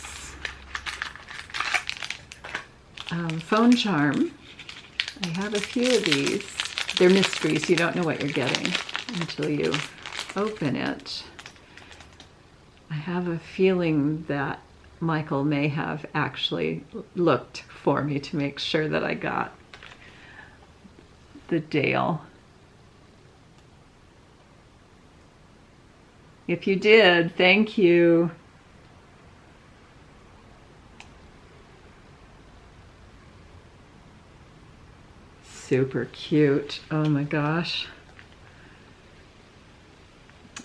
phone charm. I have a few of these. They're mysteries. You don't know what you're getting until you open it. I have a feeling that Michael may have actually looked for me to make sure that I got the Dale. If you did, thank you. Super cute. Oh my gosh.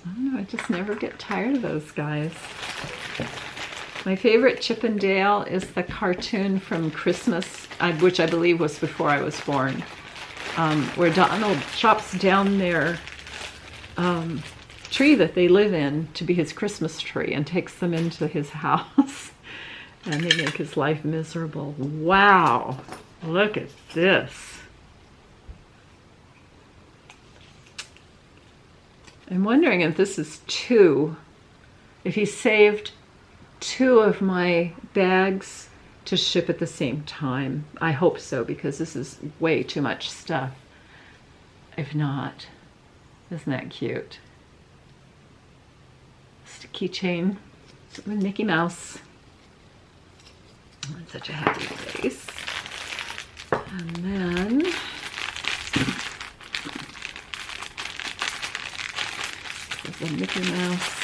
I don't know, I just never get tired of those guys. My favorite Chip and Dale is the cartoon from Christmas, which I believe was before I was born, where Donald chops down their tree that they live in to be his Christmas tree and takes them into his house, and they make his life miserable. Wow, look at this. I'm wondering if this is two, if he saved two of my bags to ship at the same time. I hope so, because this is way too much stuff. If not, isn't that cute? Just a keychain with Mickey Mouse. It's such a happy face. And then the Mickey Mouse.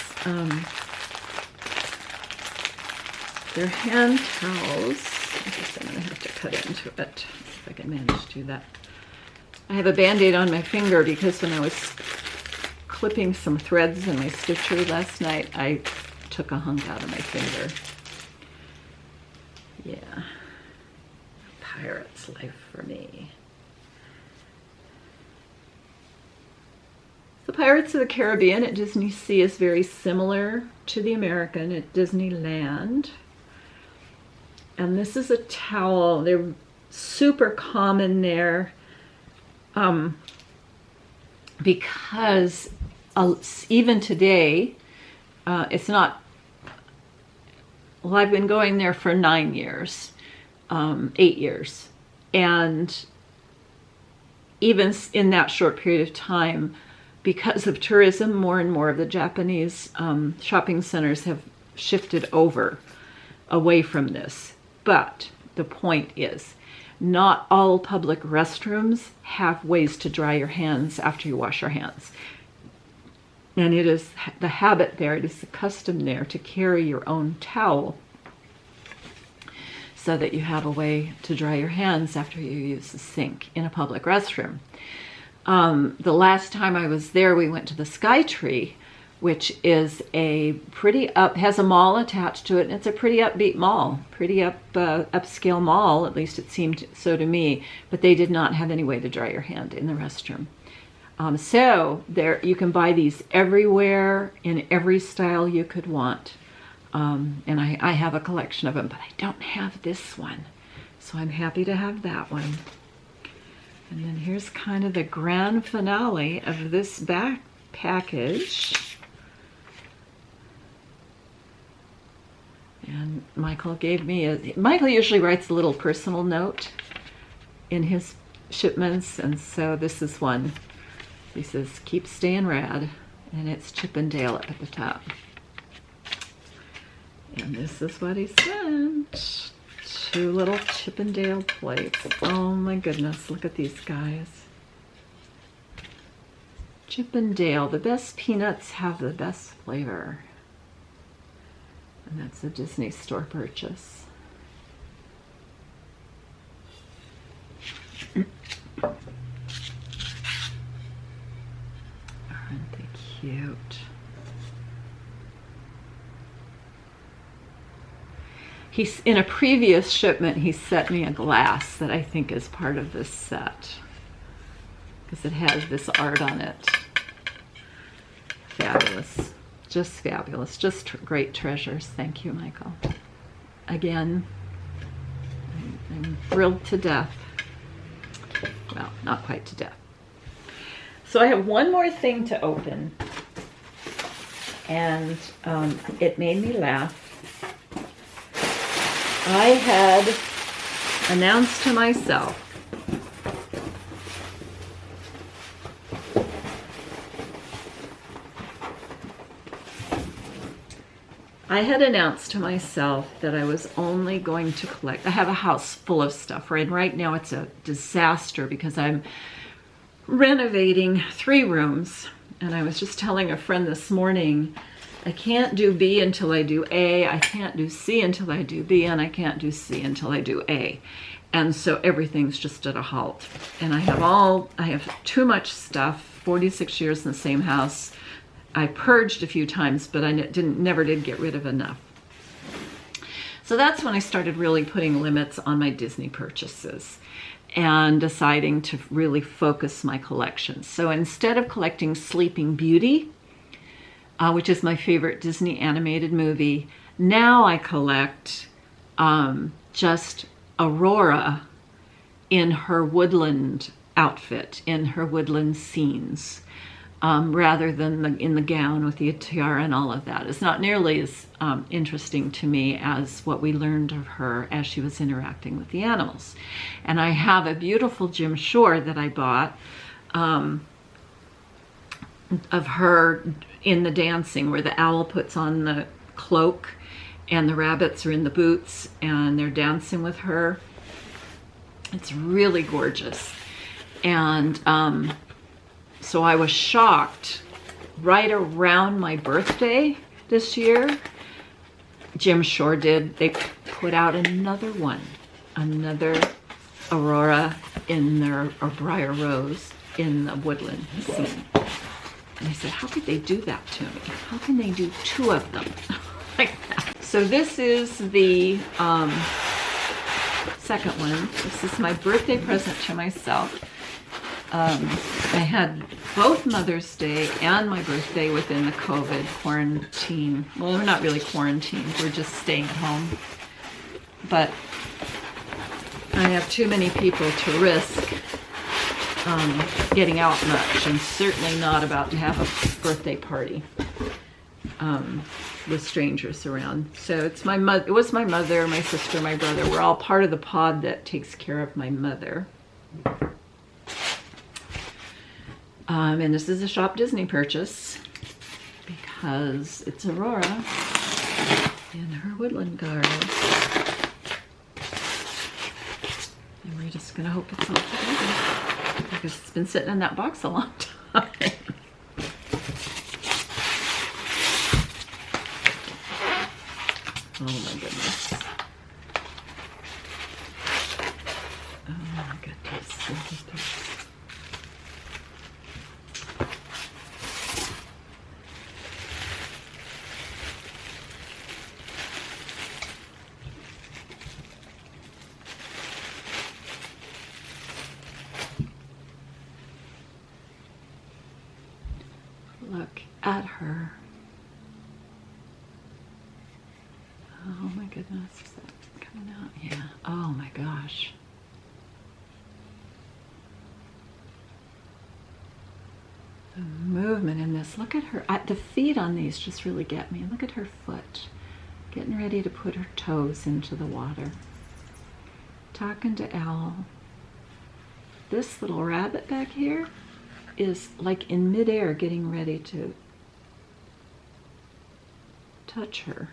They're hand towels. I guess I'm going to have to cut into it if I can manage to do that. I have a Band-Aid on my finger because when I was clipping some threads in my stitcher last night, I took a hunk out of my finger. Yeah, pirate's life for me. The Pirates of the Caribbean at Disney Sea is very similar to the American at Disneyland. And this is a towel. They're super common there because even today, it's not, well, I've been going there for 9 years, 8 years. And even in that short period of time, because of tourism, more and more of the Japanese shopping centers have shifted away from this. But the point is, not all public restrooms have ways to dry your hands after you wash your hands. And it is the habit there, it is the custom there to carry your own towel so that you have a way to dry your hands after you use the sink in a public restroom. The last time I was there, we went to the Sky Tree, which is a pretty has a mall attached to it, and it's a pretty upbeat mall, pretty upscale mall, at least it seemed so to me, but they did not have any way to dry your hand in the restroom. So there, you can buy these everywhere in every style you could want. And I have a collection of them, but I don't have this one. So I'm happy to have that one. And then here's kind of the grand finale of this back package. And Michael gave me Michael usually writes a little personal note in his shipments, and so this is one. He says, "Keep staying rad," and it's Chip and Dale up at the top. And this is what he sent. 2 little Chip and Dale plates. Oh my goodness, look at these guys. Chip and Dale, the best peanuts have the best flavor. And that's a Disney store purchase. Aren't they cute? He's, in a previous shipment, he sent me a glass that I think is part of this set because it has this art on it. Fabulous. Just fabulous. Just great treasures. Thank you, Michael. Again, I'm thrilled to death. Well, not quite to death. So I have one more thing to open, and it made me laugh. I had announced to myself that I was only going to collect. I have a house full of stuff, right? And right now it's a disaster because I'm renovating 3 rooms. And I was just telling a friend this morning, I can't do B until I do A, I can't do C until I do B, and I can't do C until I do A. And so everything's just at a halt. And I have too much stuff, 46 years in the same house. I purged a few times, but I never did get rid of enough. So that's when I started really putting limits on my Disney purchases and deciding to really focus my collection. So instead of collecting Sleeping Beauty, which is my favorite Disney animated movie, now I collect just Aurora in her woodland outfit, in her woodland scenes, rather than in the gown with the tiara and all of that. It's not nearly as interesting to me as what we learned of her as she was interacting with the animals. And I have a beautiful Jim Shore that I bought of her in the dancing, where the owl puts on the cloak and the rabbits are in the boots and they're dancing with her. It's really gorgeous. And so I was shocked right around my birthday this year. Jim Shore did. They put out another one, another Aurora in their, or briar rose in the woodland scene. And I said, how could they do that to me? How can they do 2 of them like that? So this is the second one. This is my birthday present to myself. I had both Mother's Day and my birthday within the COVID quarantine. Well, we're not really quarantined, we're just staying at home. But I have too many people to risk getting out much, and certainly not about to have a birthday party with strangers around. So it's my mother. It was my mother, my sister, my brother. We're all part of the pod that takes care of my mother. And this is a Shop Disney purchase because it's Aurora in her woodland garden. And we're just gonna hope it's all together because it's been sitting in that box a long time. Oh my goodness. Oh my goodness. Look at this. Look at her. Oh my goodness, is that coming out? Yeah. Oh my gosh. The movement in this. Look at her. The feet on these just really get me. Look at her foot. Getting ready to put her toes into the water. Talking to Owl. This little rabbit back here is like in midair getting ready to touch her.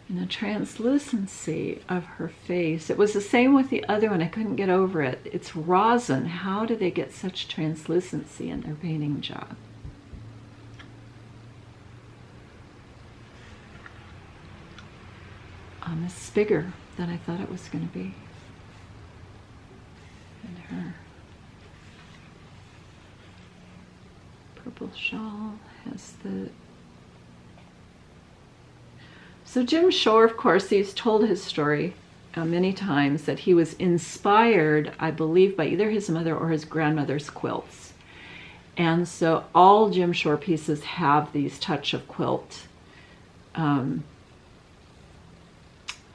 And the translucency of her face. It was the same with the other one. I couldn't get over it. It's rosin. How do they get such translucency in their painting job? This is bigger than I thought it was going to be. And her purple shawl has the... So Jim Shore, of course, he's told his story many times that he was inspired, I believe, by either his mother or his grandmother's quilts. And so all Jim Shore pieces have these touch of quilt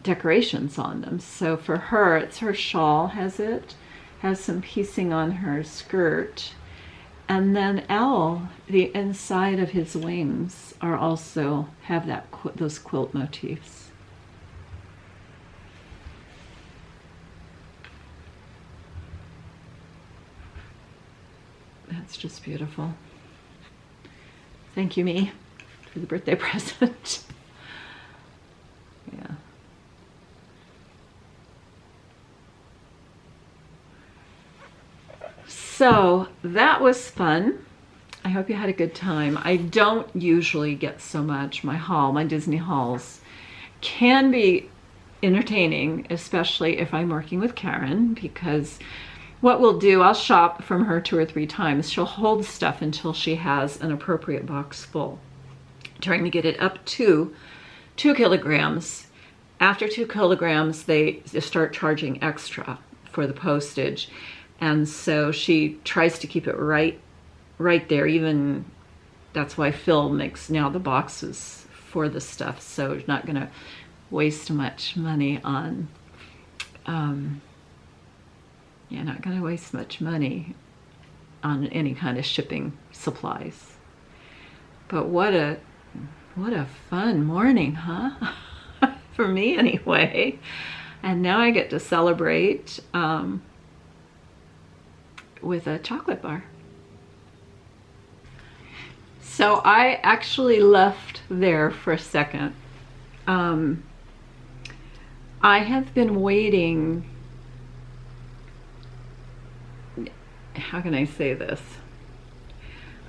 decorations on them. So for her, it's her shawl has some piecing on her skirt. And then Owl, the inside of his wings are also have that those quilt motifs. That's just beautiful. Thank you, me, for the birthday present. Yeah. So that was fun. I hope you had a good time. I don't usually get so much. My Disney hauls can be entertaining, especially if I'm working with Karen, because what we'll do, I'll shop from her 2 or 3 times. She'll hold stuff until she has an appropriate box full, trying to get it up to 2 kilograms. After 2 kilograms, they start charging extra for the postage. And so she tries to keep it right there. Even that's why Phil makes now the boxes for the stuff. So you're not going to waste much money on, not going to waste much money on any kind of shipping supplies. But what a fun morning, huh? For me anyway. And now I get to celebrate with a chocolate bar. So I actually left there for a second. I have been waiting, how can I say this?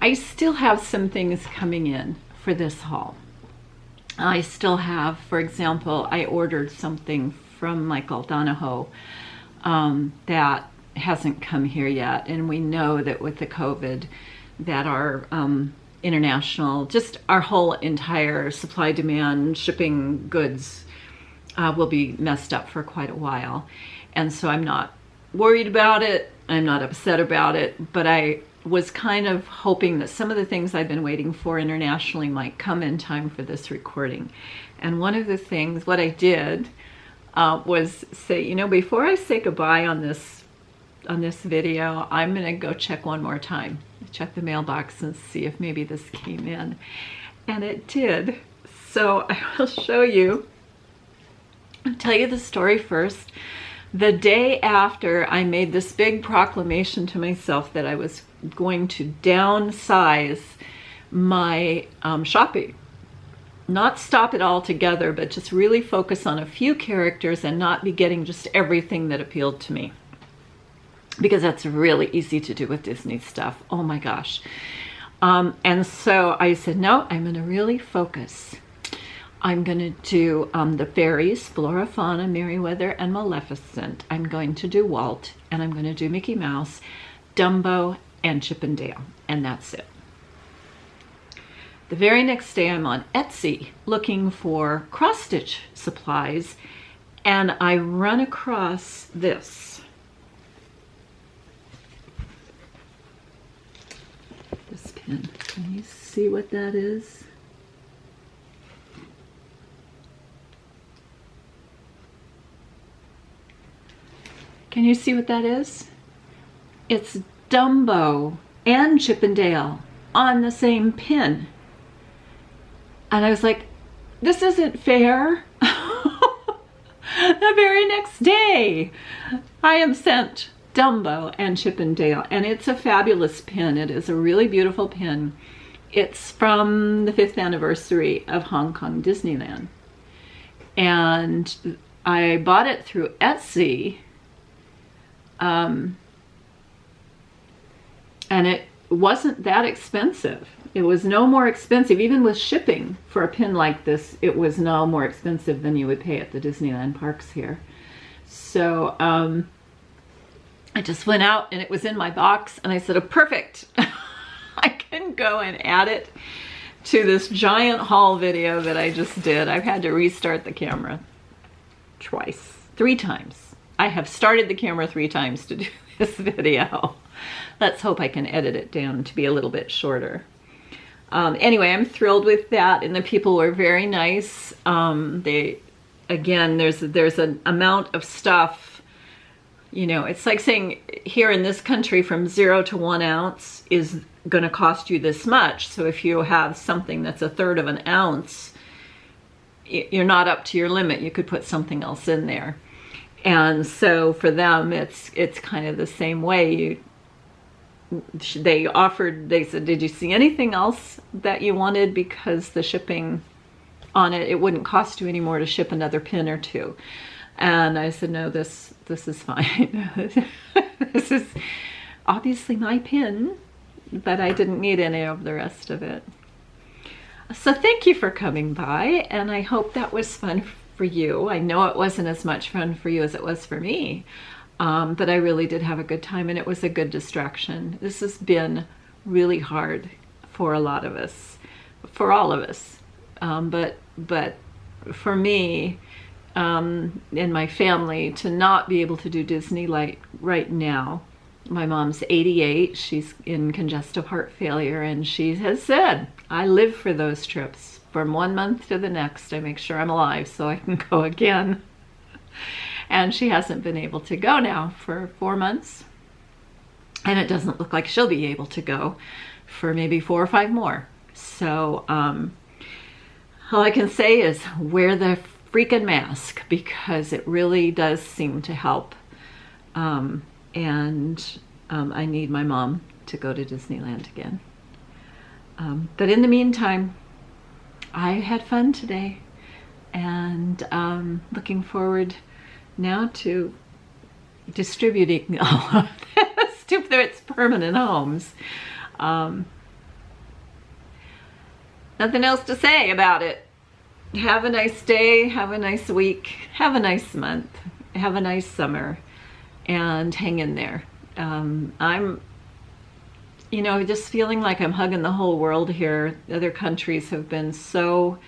I still have some things coming in for this haul. I still have, for example, I ordered something from Michael Donahoe that hasn't come here yet. And we know that with the COVID that our international, just our whole entire supply demand shipping goods will be messed up for quite a while. And so I'm not worried about it. I'm not upset about it, but I was kind of hoping that some of the things I've been waiting for internationally might come in time for this recording. And one of the things, what I did was say, you know, before I say goodbye on this video, I'm gonna go check one more time, check the mailbox and see if maybe this came in. And it did. So I will show you. I'll tell you the story first. The day after I made this big proclamation to myself that I was going to downsize my shopping, not stop it all together, but just really focus on a few characters and not be getting just everything that appealed to me, because that's really easy to do with Disney stuff. Oh my gosh. And so I said, no, I'm going to really focus. I'm going to do the fairies, Flora, Fauna, Merryweather, and Maleficent. I'm going to do Walt, and I'm going to do Mickey Mouse, Dumbo, and Chip and Dale, and that's it. The very next day I'm on Etsy looking for cross-stitch supplies, and I run across this. This pin. Can you see what that is? Can you see what that is? It's Dumbo and Chip and Dale on the same pin. And I was like, this isn't fair. The very next day, I am sent Dumbo and Chip and Dale, and it's a fabulous pin. It is a really beautiful pin. It's from the 5th anniversary of Hong Kong Disneyland. And I bought it through Etsy. And it wasn't that expensive. It was no more expensive, even with shipping for a pin like this, it was no more expensive than you would pay at the Disneyland parks here. So I just went out and it was in my box and I said, oh, perfect. I can go and add it to this giant haul video that I just did. I've had to restart the camera three times. I have started the camera 3 times to do this video. Let's hope I can edit it down to be a little bit shorter. Anyway, I'm thrilled with that, and the people were very nice. Again, there's an amount of stuff, you know, it's like saying here in this country from 0 to 1 ounce is going to cost you this much. So if you have something that's 1/3 of an ounce, you're not up to your limit. You could put something else in there. And so for them, it's kind of the same way. They said, did you see anything else that you wanted? Because the shipping on it, it wouldn't cost you any more to ship another pin or 2. And I said, no, this is fine. This is obviously my pin, but I didn't need any of the rest of it. So thank you for coming by, and I hope that was fun for you. I know it wasn't as much fun for you as it was for me. But I really did have a good time, and it was a good distraction. This has been really hard for a lot of us, for all of us. But for me and my family, to not be able to do Disney like right now. My mom's 88. She's in congestive heart failure, and she has said, I live for those trips. From 1 month to the next, I make sure I'm alive so I can go again. And she hasn't been able to go now for 4 months. And it doesn't look like she'll be able to go for maybe 4 or 5 more. So all I can say is wear the freaking mask, because it really does seem to help. I need my mom to go to Disneyland again. But in the meantime, I had fun today, and looking forward now to distributing all of this to its permanent homes. Nothing else to say about it. have a nice day, have a nice week, have a nice month, have a nice summer, and hang in there. I'm, you know, just feeling like I'm hugging the whole world here. Other countries have been so,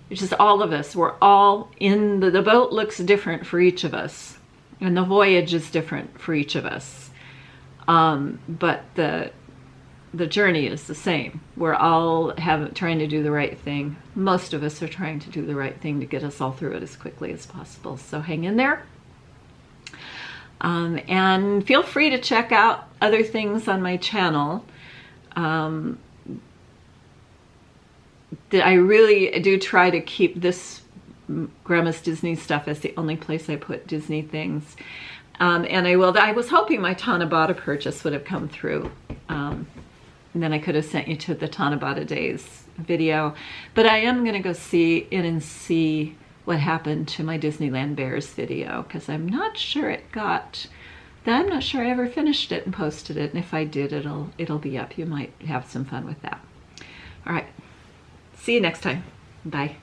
it's just all of us, we're all in the boat looks different for each of us, and the voyage is different for each of us. But the journey is the same. We're all trying to do the right thing. Most of us are trying to do the right thing to get us all through it as quickly as possible. So hang in there. And feel free to check out other things on my channel. I really do try to keep this Gramma's Disney stuff as the only place I put Disney things. And I was hoping my Tanabata purchase would have come through. And then I could have sent you to the Tanabata Days video. But I am going to go see what happened to my Disneyland Bears video, because I'm not sure I ever finished it and posted it. And if I did, it'll be up. You might have some fun with that. All right. See you next time. Bye.